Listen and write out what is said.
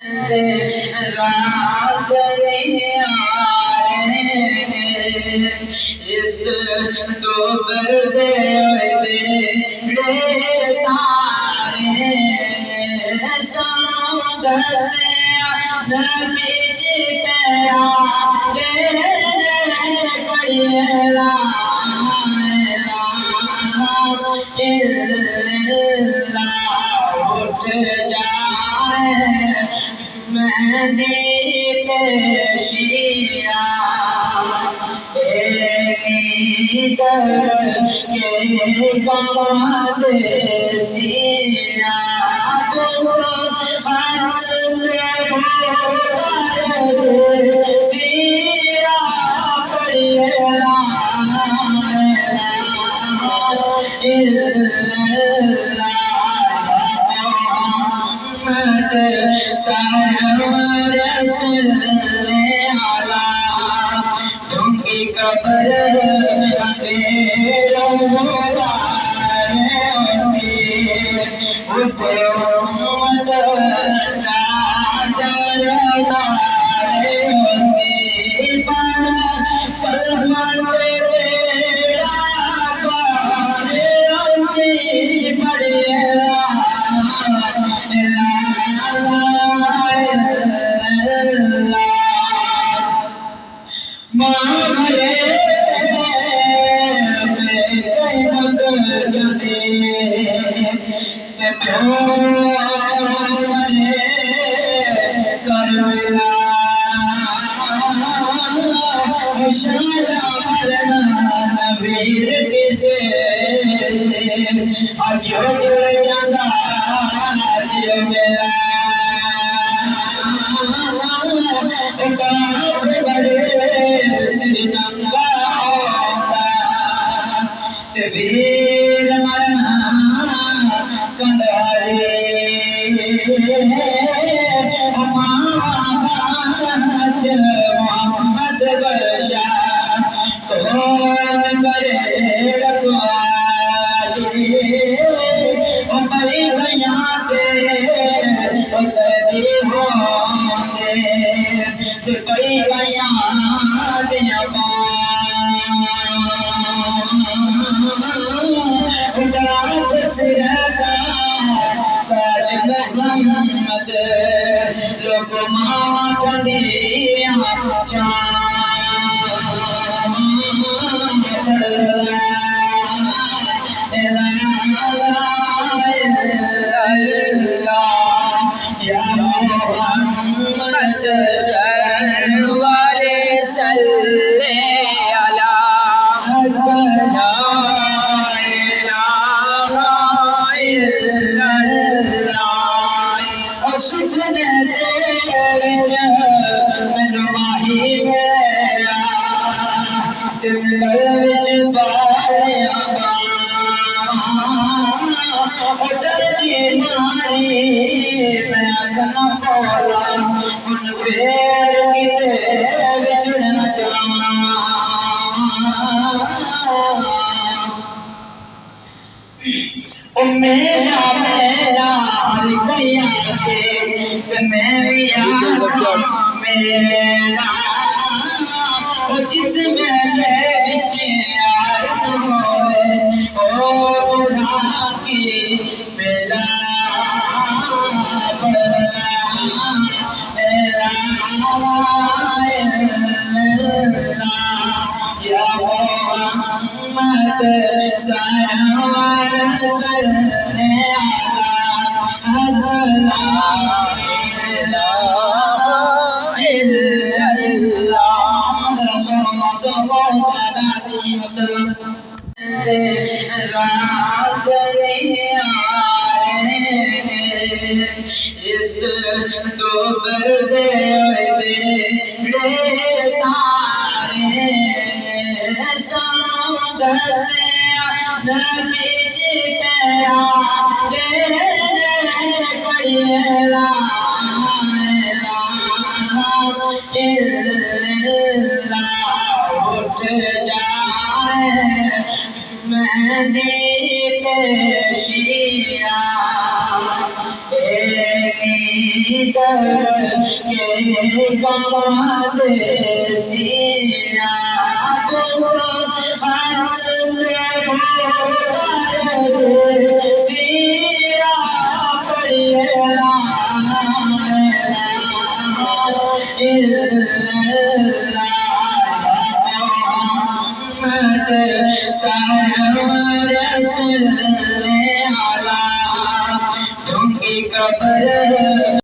रात नहीं आए इस डूबते बेड़े तारे समुद्र से नबी जी पे आगे पढ़िए ला इल्लल्लाह उठ जाए मैंने पेशिया कर के कमदेसिया तुमको हाथ में सिया पड़ेला सरवर सल्ले अला तुमकी कब्र अंधेरों से उठे उम्मत का सरवर से पर बेड़ा पार से पड़ेगा मामले जदे करवेला शाला मरना नबीर किसे अजो जुड़ जाता जो मेरा बाप बड़े श्रीनंगा वीर मरना कंडाले मोहम्मद बशा कौन करे रखवाली भाई भैया के होंगे भाई भैया मोहम्मद लोग मामा या मोहम्मद सरवारे सल्ले अला ला इलाहा इल्लल्लाह सुखने दे विच मैनू माही मिलिया ते गल विच बालिया डर दी मारी मैं आखना खोला हुन फेर किते विछड़ना चाहां ओ मेरा रिकड़िया के ते मैं भी आखा मेरा ओ जिस मेले विच यार होवे ओ बुला की मेला पड़ना या मोहम्मद सरवर सल्ले अला ला इलाहा इल्लल्लाह रसूलुल्लाह सल्लल्लाहु अलैहि वसल्लम रात नहीं आए इस डूबते बेड़े तारे समुद्र से नबी जी पे आगे पढ़िए ला इल्लल्लाह उठ जाए मैंने पेशिया कर के कमाल सिया तो हाथ में हो सिया पड़िया सरवर से आला तुमकी कब्र